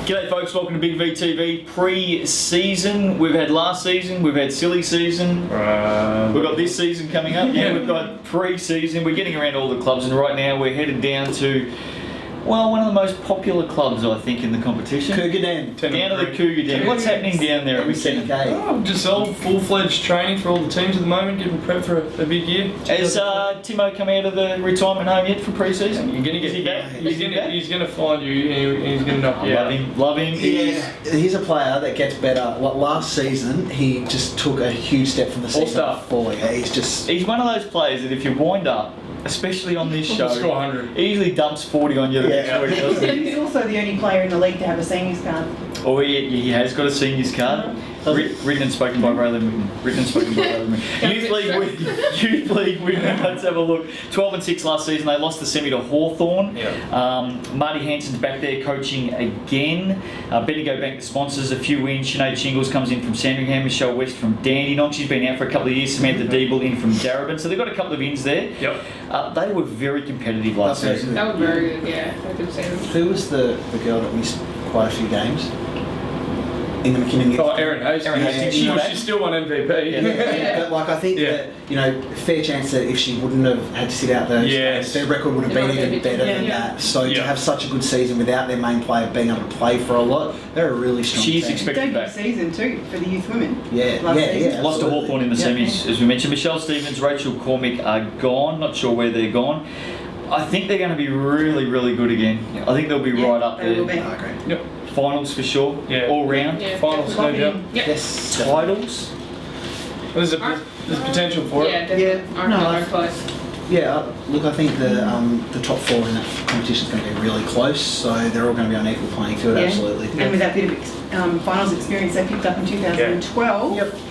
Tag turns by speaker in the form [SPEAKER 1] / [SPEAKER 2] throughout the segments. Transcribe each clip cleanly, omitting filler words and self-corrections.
[SPEAKER 1] G'day folks, welcome to Big VTV pre-season. We've had last season, we've had silly season, we've got this season coming up, we've got pre-season. We're getting around all the clubs and right now we're headed down to, well, one of the most popular clubs I think in the competition.
[SPEAKER 2] Cougar Den.
[SPEAKER 1] Down to the Cougar Den. What's happening down there at McKinnon?
[SPEAKER 3] Oh, just all full-fledged training for all the teams at the moment, getting prepped for a big year.
[SPEAKER 1] Has Timo come out of the retirement home yet for pre-season?
[SPEAKER 3] You're gonna get
[SPEAKER 1] he back?
[SPEAKER 3] He's gonna find you and he's gonna knock you out.
[SPEAKER 1] Love him.
[SPEAKER 2] He's a player that gets better. Last season, he just took a huge step from the season before. Yeah, he's
[SPEAKER 1] one of those players that if you wind up, especially on this show,
[SPEAKER 3] score 100.
[SPEAKER 1] He easily dumps 40 on you the next week, doesn't he?
[SPEAKER 4] He's also the only player in the league to have a seniors card.
[SPEAKER 1] Oh, he has got a seniors card. Written and spoken by Ray Limington. Youth League women, let's have a look. 12-6 last season. They lost the semi to Hawthorn. Marty Hanson's back there coaching again. Bendigo Bank, the sponsors, a few wins. Sinead Shingles comes in from Sandringham. Michelle West from Dandenong. She's been out for a couple of years. Samantha Deeble in from Darebin. So they've got a couple of wins there. They were very competitive last season.
[SPEAKER 5] That was very good, yeah. I could say them.
[SPEAKER 2] Who was the girl that missed quite a few games? In the McKinnon year?
[SPEAKER 3] Oh, Erin Hastings. She still won MVP.
[SPEAKER 2] But I think that, fair chance that if she wouldn't have had to sit out those games, their record would have been even better than that. So to have such a good season without their main player being able to play for a lot, they're a really strong team.
[SPEAKER 1] She's expected back.
[SPEAKER 4] Season too for the youth women.
[SPEAKER 1] Lost to Hawthorn in the semis, as we mentioned. Michelle Stevens, Rachel Cormick are gone. Not sure where they're gone. I think they're going to be really, really good again. I think they'll be right up there.
[SPEAKER 2] Yep.
[SPEAKER 1] Finals for sure. All round.
[SPEAKER 3] Finals, no doubt.
[SPEAKER 2] Yes.
[SPEAKER 1] Titles.
[SPEAKER 3] There's potential for it.
[SPEAKER 2] Look, I think the top four in that competition is going to be really close, so they're all going to be on equal playing field, absolutely.
[SPEAKER 4] And with that bit of finals experience they picked up in 2012,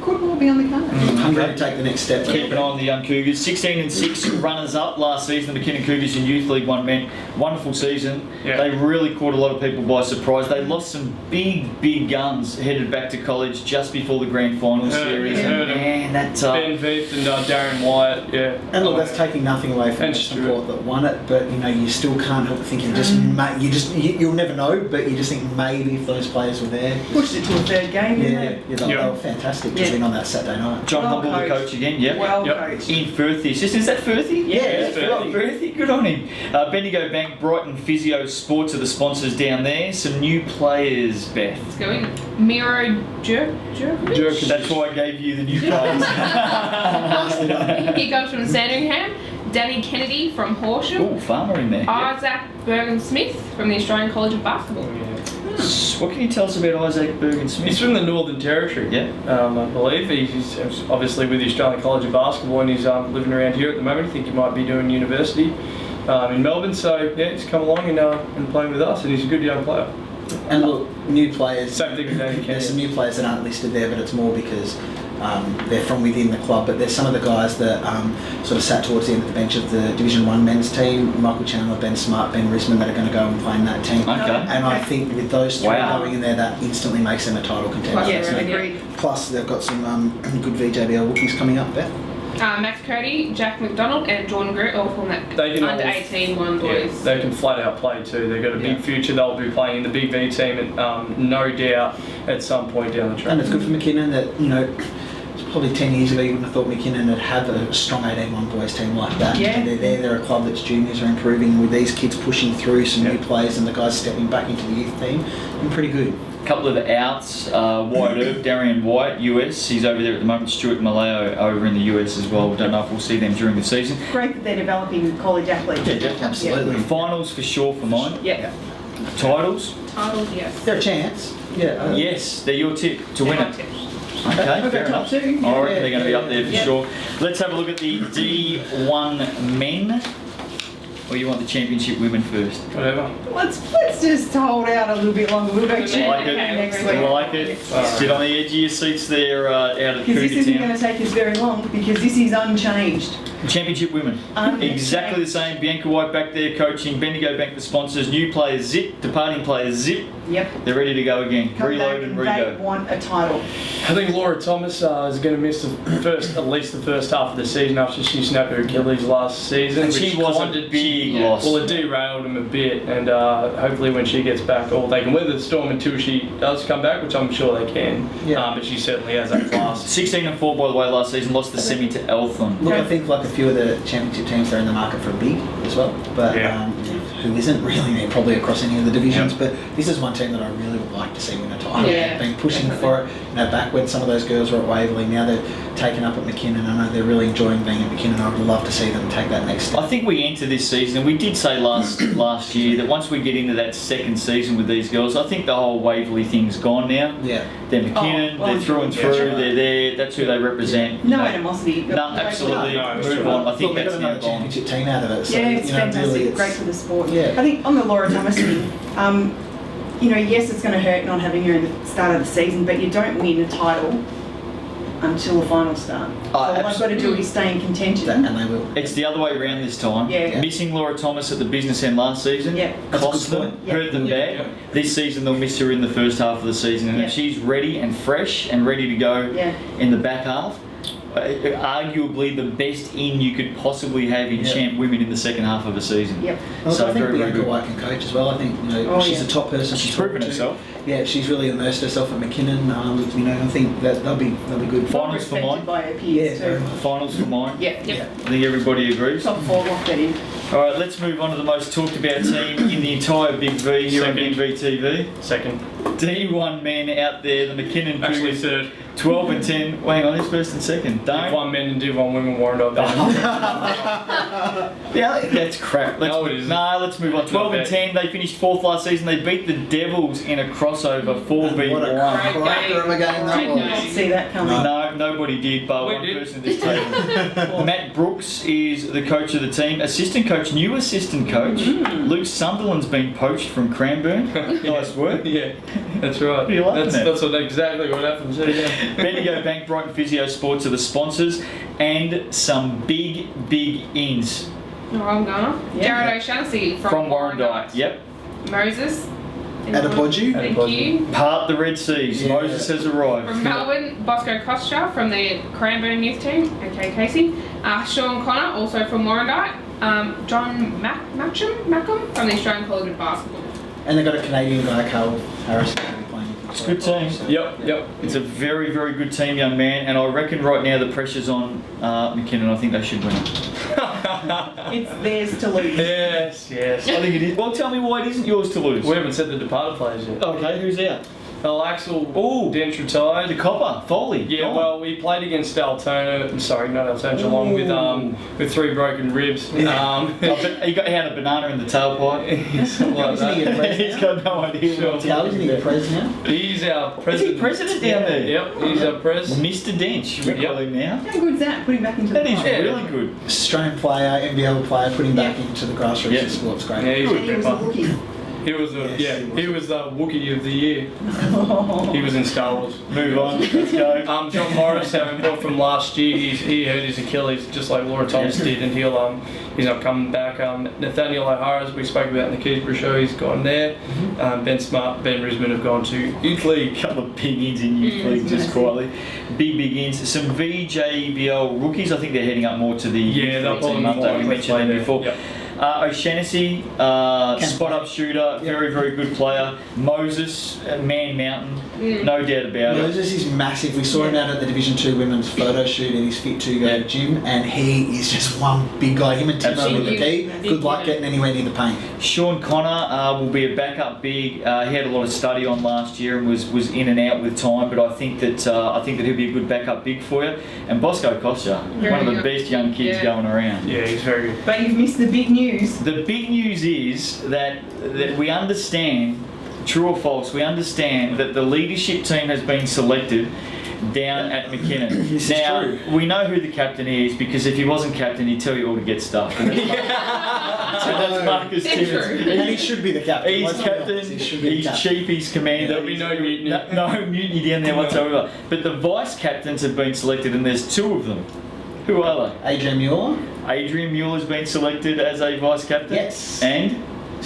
[SPEAKER 4] could well be on the card.
[SPEAKER 2] Hungry to take the next step.
[SPEAKER 1] Keep an eye on the young Cougars. 16-6 runners-up last season. The McKinnon Cougars in Youth League 1 men. Wonderful season. They really caught a lot of people by surprise. They lost some big guns headed back to college just before the grand final series. Man, that's
[SPEAKER 3] Ben Veith and Darren Wyatt.
[SPEAKER 2] And look, that's taking nothing away from the support that won it, but you still can't help thinking you'll never know, but you just think maybe if those players were there.
[SPEAKER 4] Pushed it to a third game,
[SPEAKER 2] they were fantastic to win on that Saturday night.
[SPEAKER 1] John Humble, the coach again,
[SPEAKER 4] Well coached.
[SPEAKER 1] In Firthy. Is that Firthy?
[SPEAKER 4] Yeah,
[SPEAKER 1] Firthy. Good on him. Bendigo Bank, Brighton Physio Sports are the sponsors down there. Some new players, Beth.
[SPEAKER 5] Let's go in. Miro Jerkovic.
[SPEAKER 1] That's why I gave you the new players.
[SPEAKER 5] He comes from Sandringham. Danny Kennedy from Horsham.
[SPEAKER 1] Oh, Farmer in there.
[SPEAKER 5] Isaac Bergen-Smith from the Australian College of Basketball.
[SPEAKER 1] What can you tell us about Isaac Bergen-Smith?
[SPEAKER 3] He's from the Northern Territory, I believe. He's obviously with the Australian College of Basketball and he's living around here at the moment. I think he might be doing university in Melbourne. So, he's come along and playing with us and he's a good young player.
[SPEAKER 2] And look, new players.
[SPEAKER 3] Same thing with Danny Kennedy.
[SPEAKER 2] There's some new players that aren't listed there, but it's more because they're from within the club. But there's some of the guys that sort of sat towards the end of the bench of the Division 1 men's team, Michael Chandler, Ben Smart, Ben Risman, that are going to go and play in that team. And I think with those three going in there, that instantly makes them a title contender. Plus they've got some good VJBL rookies coming up there.
[SPEAKER 5] Max Cody, Jack McDonald and Jordan Groot all from that under 18 one boys.
[SPEAKER 3] They can flat out play too. They've got a big future. They'll be playing in the Big V team and no doubt at some point down the track.
[SPEAKER 2] And it's good for McKinnon that, it's probably 10 years ago you wouldn't have thought McKinnon would have a strong 18-1 boys team like that. And they're a club that's juniors are improving with these kids pushing through some new players and the guys stepping back into the youth team. Been pretty good.
[SPEAKER 1] Couple of outs, Wyatt Erb, Darian White, US, he's over there at the moment. Stuart Malayo over in the US as well. Don't know if we'll see them during the season.
[SPEAKER 4] Great that they're developing college athletes.
[SPEAKER 2] Absolutely.
[SPEAKER 1] Finals for sure for mine. Titles?
[SPEAKER 5] Titles, yes.
[SPEAKER 2] They're a chance.
[SPEAKER 1] Yes, they're your tip to win it. Okay, fair enough. I reckon they're going to be up there for sure. Let's have a look at the D1 men. Or you want the championship women first?
[SPEAKER 3] Whatever.
[SPEAKER 4] Let's just hold out a little bit longer. We'll go championship next week.
[SPEAKER 1] Like it. Sit on the edge of your seats there out of Cougar
[SPEAKER 4] Because this isn't
[SPEAKER 1] Town.
[SPEAKER 4] going to take us very long because this is unchanged.
[SPEAKER 1] Championship women. Exactly the same. Bianca White back there coaching. Bendigo Bank the sponsors. New players zip. Departing players zip.
[SPEAKER 4] Yep.
[SPEAKER 1] They're ready to go again.
[SPEAKER 4] Come
[SPEAKER 1] Reload
[SPEAKER 4] back
[SPEAKER 1] and
[SPEAKER 4] They
[SPEAKER 1] redo.
[SPEAKER 4] want a title.
[SPEAKER 3] I think Laura Thomas is going to miss at least the first half of the season after she snapped her Achilles last season.
[SPEAKER 1] And she was a big loss.
[SPEAKER 3] Well, it derailed him a bit, and hopefully when she gets back, they can weather the storm until she does come back, which I'm sure they can.
[SPEAKER 2] Yeah.
[SPEAKER 3] But she certainly has that class.
[SPEAKER 1] 16-4 by the way last season. Lost the semi to Eltham.
[SPEAKER 2] Look, I think like a few of the championship teams are in the market for a big as well, but who isn't really there, probably across any of the divisions. But this is one team that I really would like to see win a title.
[SPEAKER 5] Yeah.
[SPEAKER 2] They've been pushing for it. Back when some of those girls were at Waverley, now they're taken up at McKinnon. I know they're really enjoying being at McKinnon. I would love to see them take that next step.
[SPEAKER 1] I think we enter this season, we did say last year that once we get into that second season with these girls, I think the whole Waverley thing's gone now.
[SPEAKER 2] Yeah.
[SPEAKER 1] They're McKinnon,
[SPEAKER 4] well,
[SPEAKER 1] they're through and through, they're there, that's who they represent.
[SPEAKER 4] No animosity.
[SPEAKER 1] No, absolutely.
[SPEAKER 3] No,
[SPEAKER 1] Move on. I think
[SPEAKER 2] Look, they've
[SPEAKER 1] that's
[SPEAKER 2] got
[SPEAKER 1] now
[SPEAKER 2] another
[SPEAKER 1] gone.
[SPEAKER 2] championship team out of it. So,
[SPEAKER 4] Yeah, it's fantastic.
[SPEAKER 2] Really
[SPEAKER 4] Great for the sport.
[SPEAKER 2] Yeah.
[SPEAKER 4] I think on the Laura Thomas thing, yes, it's going to hurt not having her in the start of the season, but you don't win a title until the finals start. So all they've got to do is stay in contention.
[SPEAKER 2] and they will.
[SPEAKER 1] It's the other way around this time.
[SPEAKER 4] Yeah.
[SPEAKER 1] Missing Laura Thomas at the business end last season
[SPEAKER 4] Yeah.
[SPEAKER 2] That's a
[SPEAKER 1] cost
[SPEAKER 2] good
[SPEAKER 1] them,
[SPEAKER 2] point.
[SPEAKER 4] Yeah.
[SPEAKER 1] hurt them
[SPEAKER 3] Yeah.
[SPEAKER 1] bad. This season they'll miss her in the first half of the season, and
[SPEAKER 4] Yeah.
[SPEAKER 1] if she's ready and fresh and ready to go
[SPEAKER 4] Yeah.
[SPEAKER 1] in the back half, arguably the best in you could possibly have in
[SPEAKER 2] Yeah.
[SPEAKER 1] champ women in the second half of a season.
[SPEAKER 4] Yep.
[SPEAKER 2] Also,
[SPEAKER 1] So
[SPEAKER 2] I think
[SPEAKER 1] very, very
[SPEAKER 2] Bianca
[SPEAKER 1] good.
[SPEAKER 2] White can coach as well. I think
[SPEAKER 4] Oh,
[SPEAKER 2] she's
[SPEAKER 4] yeah.
[SPEAKER 2] a top person.
[SPEAKER 1] She's
[SPEAKER 2] to talk
[SPEAKER 1] proven
[SPEAKER 2] to.
[SPEAKER 1] herself.
[SPEAKER 2] Yeah, she's really immersed herself at McKinnon. I think that they'll be good.
[SPEAKER 1] Finals for
[SPEAKER 4] Respected
[SPEAKER 1] mine.
[SPEAKER 4] by her
[SPEAKER 2] Yeah,
[SPEAKER 4] peers
[SPEAKER 2] very
[SPEAKER 4] too.
[SPEAKER 2] much.
[SPEAKER 1] Finals for mine.
[SPEAKER 4] Yeah.
[SPEAKER 2] Yeah.
[SPEAKER 1] I think everybody agrees.
[SPEAKER 4] Top four, lock that in.
[SPEAKER 1] All right, let's move on to the most talked about team in the entire Big V here on Big V TV.
[SPEAKER 3] Second.
[SPEAKER 1] D1 men out there, the McKinnon
[SPEAKER 3] Actually
[SPEAKER 1] Cougars,
[SPEAKER 3] third.
[SPEAKER 1] 12 and 10. Wait, on, who's first and second?
[SPEAKER 3] Div
[SPEAKER 1] Don't.
[SPEAKER 3] 1 men and Div 1 women Warrendale.
[SPEAKER 1] Yeah, that's crap.
[SPEAKER 3] No, it isn't.
[SPEAKER 1] Nah, let's move on. 12 and 10. They finished fourth last season. They beat the Devils in a crossover 4v1.
[SPEAKER 2] What a
[SPEAKER 5] Great
[SPEAKER 2] cracker of a game that
[SPEAKER 5] Great
[SPEAKER 2] was.
[SPEAKER 5] game.
[SPEAKER 4] Didn't see that coming.
[SPEAKER 1] No, nobody did, but
[SPEAKER 3] We
[SPEAKER 1] one
[SPEAKER 3] did.
[SPEAKER 1] person at this table. Matt Brooks is the coach of the team. Assistant coach, new assistant coach. Luke Sunderland's been poached from Cranbourne. Nice work.
[SPEAKER 3] Yeah, that's right.
[SPEAKER 1] What are you laughing at?
[SPEAKER 3] That's exactly what happens. Yeah.
[SPEAKER 1] Bendigo Bank, Brighton Physio Sports are the sponsors, and some big ins
[SPEAKER 5] Oh, I'm gonna.
[SPEAKER 4] Yeah.
[SPEAKER 5] Jared O'Shaughnessy
[SPEAKER 1] from Warrandyte. Yep.
[SPEAKER 5] Moses.
[SPEAKER 2] Adipodju.
[SPEAKER 5] Thank you.
[SPEAKER 1] Part the Red Seas.
[SPEAKER 2] Yeah.
[SPEAKER 1] Moses has arrived.
[SPEAKER 5] From Melbourne, Bosco Costa from the Cranbourne youth team, okay Casey. Sean Connor, also from Warrandyte. John Mackham from the Australian College of Basketball.
[SPEAKER 2] And they've got a Canadian guy, Carl Harris, who's playing.
[SPEAKER 1] It's a good team.
[SPEAKER 3] Yep.
[SPEAKER 1] It's a very, very good team, young man, and I reckon right now the pressure's on McKinnon. I think they should win it.
[SPEAKER 4] It's theirs to lose.
[SPEAKER 3] Yes.
[SPEAKER 1] I think it is. Well, tell me why it isn't yours to lose.
[SPEAKER 3] We haven't said the departed players yet.
[SPEAKER 1] Okay, who's out?
[SPEAKER 3] Axel
[SPEAKER 1] Ooh.
[SPEAKER 3] Dent retired.
[SPEAKER 1] The Copper, Foley.
[SPEAKER 3] Yeah,
[SPEAKER 1] Gone.
[SPEAKER 3] well, we played against Altona. Sorry, not Altona, Geelong with 3 broken ribs.
[SPEAKER 1] He had a banana in the tailpipe.
[SPEAKER 3] Something like
[SPEAKER 2] Isn't he a
[SPEAKER 3] that.
[SPEAKER 2] president?
[SPEAKER 1] He's got no idea.
[SPEAKER 3] Sure.
[SPEAKER 1] What
[SPEAKER 2] Yeah, isn't he the president now?
[SPEAKER 3] He's our president.
[SPEAKER 1] president down there?
[SPEAKER 3] Yep, he's our president.
[SPEAKER 1] Mr. Dench, we call him now.
[SPEAKER 4] How good's that? Putting back into the
[SPEAKER 1] That is
[SPEAKER 4] final.
[SPEAKER 1] really good.
[SPEAKER 2] Australian player, NBL player, putting back into the grassroots
[SPEAKER 1] Yeah.
[SPEAKER 2] of sports. Great.
[SPEAKER 3] Yeah, he's
[SPEAKER 4] And
[SPEAKER 3] a
[SPEAKER 4] he was a
[SPEAKER 3] ripper.
[SPEAKER 4] rookie.
[SPEAKER 3] He was the
[SPEAKER 2] Yes,
[SPEAKER 3] he was the Wookiee of the year. He was in Star Wars.
[SPEAKER 1] Move on. Let's go.
[SPEAKER 3] John Morris, having brought from last year, he hurt his Achilles just like Laura Thomas did, and he's not coming back. Nathaniel O'Hara, as we spoke about in the Keysborough show, he's gone there. Ben Smart, Ben Risman have gone to Youth League.
[SPEAKER 1] Couple of big ins in youth league, just quietly. Big ins. Some VJBL rookies. I think they're heading up more to the
[SPEAKER 3] Yeah, they'll
[SPEAKER 1] youth league
[SPEAKER 3] probably
[SPEAKER 1] team, aren't they? We
[SPEAKER 3] play
[SPEAKER 1] mentioned them
[SPEAKER 3] there.
[SPEAKER 1] before.
[SPEAKER 3] Yep.
[SPEAKER 1] O'Shaughnessy, spot up shooter, very, very good player. Moses, Man Mountain, no doubt about it.
[SPEAKER 2] Moses is massive. We saw him out at the Division 2 women's photo shoot at his Fit 2 go gym, and he is just one big guy. Him and Timo with the key. Good luck getting anywhere near the paint.
[SPEAKER 1] Sean Connor will be a backup big. He had a lot of study on last year and was in and out with time, but I think that he'll be a good backup big for you. And Bosco Costa, one of the best young kids going around.
[SPEAKER 3] Yeah, he's very good.
[SPEAKER 4] But you've missed the big news.
[SPEAKER 1] The big news is that we understand, true or false, we understand that the leadership team has been selected down at McKinnon.
[SPEAKER 2] This is
[SPEAKER 1] Now,
[SPEAKER 2] true.
[SPEAKER 1] we know who the captain is because if he wasn't captain, he'd tell you all to get stuff. And that's Marcus
[SPEAKER 5] It's
[SPEAKER 1] Timmins.
[SPEAKER 5] true.
[SPEAKER 2] And he should be the captain.
[SPEAKER 1] He's
[SPEAKER 2] Let's be
[SPEAKER 1] captain,
[SPEAKER 2] honest, he should be the
[SPEAKER 1] he's
[SPEAKER 2] captain.
[SPEAKER 1] chief, he's commander.
[SPEAKER 3] There'll be no mutiny.
[SPEAKER 1] No mutiny down there whatsoever. But the vice captains have been selected and there's 2 of them. Who are
[SPEAKER 2] Adrian Muir.
[SPEAKER 1] they? Adrian Mueller's been selected as a vice captain.
[SPEAKER 2] Yes.
[SPEAKER 1] And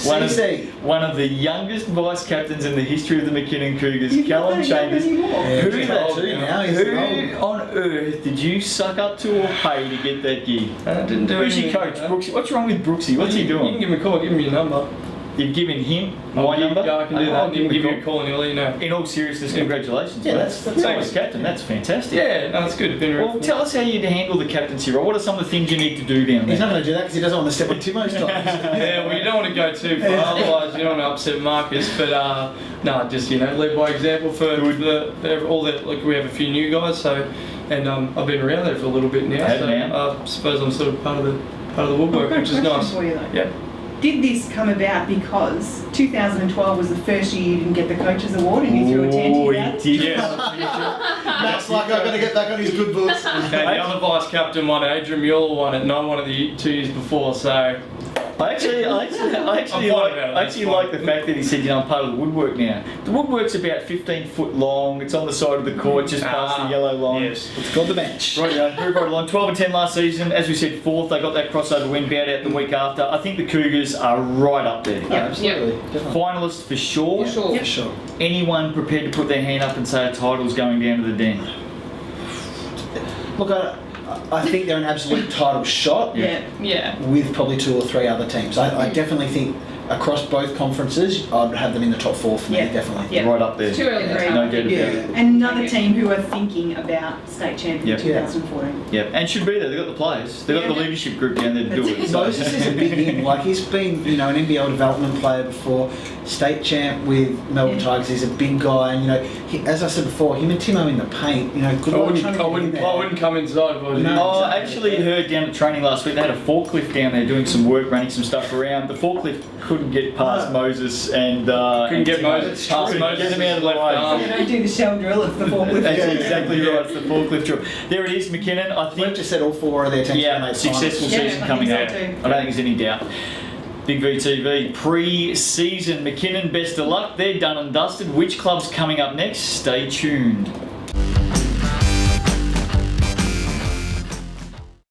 [SPEAKER 1] one
[SPEAKER 2] CC.
[SPEAKER 1] of the youngest vice captains in the history of the McKinnon Cougars,
[SPEAKER 4] You've not
[SPEAKER 1] Callum
[SPEAKER 4] got young
[SPEAKER 1] Chambers.
[SPEAKER 4] anymore.
[SPEAKER 2] Yeah,
[SPEAKER 1] Who
[SPEAKER 2] he's
[SPEAKER 1] that-
[SPEAKER 2] old now. He's
[SPEAKER 1] Who
[SPEAKER 2] old.
[SPEAKER 1] on earth did you suck up to or pay to get that gig?
[SPEAKER 3] Didn't do
[SPEAKER 1] Who's your
[SPEAKER 3] anything.
[SPEAKER 1] coach, Brooksy? What's wrong with Brooksy? What's he
[SPEAKER 3] You can
[SPEAKER 1] doing?
[SPEAKER 3] give him a call. Give him your number.
[SPEAKER 1] You've given him my number?
[SPEAKER 3] Yeah, I can do
[SPEAKER 1] I'll
[SPEAKER 3] that. He can give you
[SPEAKER 1] him
[SPEAKER 3] a call and he'll let you know.
[SPEAKER 1] In all seriousness, congratulations.
[SPEAKER 2] Yeah,
[SPEAKER 1] mate.
[SPEAKER 2] that's
[SPEAKER 1] Vice captain. That's fantastic.
[SPEAKER 3] Yeah, no, it's good. Been around
[SPEAKER 1] Well,
[SPEAKER 3] for-
[SPEAKER 1] tell us how you handle the captaincy role. What are some of the things you need to do down
[SPEAKER 2] He's
[SPEAKER 1] there?
[SPEAKER 2] not going to do that because he doesn't want to step on Timo's toes.
[SPEAKER 3] Yeah, well, you don't want to go too far, otherwise you don't want to upset Marcus. But no, just lead by example for all the like. We have a few new guys, so and I've been around there for a little bit now,
[SPEAKER 1] Have
[SPEAKER 3] so
[SPEAKER 1] now.
[SPEAKER 3] I suppose I'm sort of part of the woodwork,
[SPEAKER 4] I've got a
[SPEAKER 3] which is
[SPEAKER 4] question
[SPEAKER 3] nice.
[SPEAKER 4] for you though.
[SPEAKER 3] Yeah.
[SPEAKER 4] Did this come about because 2012 was the first year you didn't get the coaches award and you threw a tantrum
[SPEAKER 1] Oh,
[SPEAKER 4] about it?
[SPEAKER 1] he did.
[SPEAKER 3] Yeah.
[SPEAKER 2] Matt's like, I've got to get back on his good books.
[SPEAKER 3] And the other vice captain won, Adrian Mueller won it, and I won it the 2 years before. So
[SPEAKER 1] I actually
[SPEAKER 3] I'm fine about it,
[SPEAKER 1] like the fact that he said, I'm part of the woodwork now. The woodwork's about 15 foot long. It's on the side of the court, just past the yellow line.
[SPEAKER 3] yes.
[SPEAKER 2] It's called the bench.
[SPEAKER 1] Right, move right along. 12 and 10 last season. As we said, fourth. They got that crossover win, bowed out the week after. I think the Cougars are right up there.
[SPEAKER 4] Yeah.
[SPEAKER 2] Absolutely. Definitely.
[SPEAKER 1] Finalists for sure.
[SPEAKER 5] For sure.
[SPEAKER 2] For sure.
[SPEAKER 1] Anyone prepared to put their hand up and say a title's going down to the den?
[SPEAKER 2] Look, I think they're an absolute title shot
[SPEAKER 4] Yeah.
[SPEAKER 5] Yeah.
[SPEAKER 2] with probably 2 or 3 other teams. I definitely think across both conferences, I'd have them in the top 4 for me,
[SPEAKER 4] Yeah.
[SPEAKER 2] definitely.
[SPEAKER 4] Yeah.
[SPEAKER 1] Right up there.
[SPEAKER 5] Too early to tell.
[SPEAKER 1] No doubt about
[SPEAKER 2] Yeah.
[SPEAKER 1] it.
[SPEAKER 4] And another team who are thinking about state champion
[SPEAKER 1] Yep.
[SPEAKER 4] 2014.
[SPEAKER 1] Yep, and should be there. They've got the players. They've got the
[SPEAKER 4] Yeah.
[SPEAKER 1] leadership group down there to do it. So.
[SPEAKER 2] Moses is a big in. Like he's been, an NBL development player before, state champ with Melbourne
[SPEAKER 4] Yeah.
[SPEAKER 2] Tigers. He's a big guy, and as I said before, him and Timo in the paint. Good
[SPEAKER 3] I
[SPEAKER 2] luck trying to get in
[SPEAKER 3] wouldn't
[SPEAKER 2] there.
[SPEAKER 3] come inside if I was
[SPEAKER 2] No.
[SPEAKER 3] you.
[SPEAKER 1] Oh, I actually heard down at training last week they had a forklift down there doing some work, running some stuff around. The forklift couldn't get past
[SPEAKER 2] No.
[SPEAKER 1] Moses and
[SPEAKER 3] Couldn't get
[SPEAKER 1] Timo.
[SPEAKER 3] Moses past
[SPEAKER 1] Couldn't
[SPEAKER 3] Moses'
[SPEAKER 1] get him out of the
[SPEAKER 3] left
[SPEAKER 1] way.
[SPEAKER 3] arm.
[SPEAKER 4] They don't do the shell drill, it's the forklift.
[SPEAKER 1] That's
[SPEAKER 2] Yeah,
[SPEAKER 1] exactly
[SPEAKER 3] yeah.
[SPEAKER 1] right. It's the forklift drill. There it is, McKinnon. I
[SPEAKER 2] We've
[SPEAKER 1] think.
[SPEAKER 2] just said all 4 of their teams
[SPEAKER 1] Yeah,
[SPEAKER 2] made
[SPEAKER 1] successful
[SPEAKER 2] finals.
[SPEAKER 4] Yeah,
[SPEAKER 1] season
[SPEAKER 4] I
[SPEAKER 1] coming
[SPEAKER 4] think
[SPEAKER 1] up.
[SPEAKER 4] so too.
[SPEAKER 1] I don't think there's any doubt. Big VTV pre-season. McKinnon, best of luck. They're done and dusted. Which club's coming up next? Stay tuned.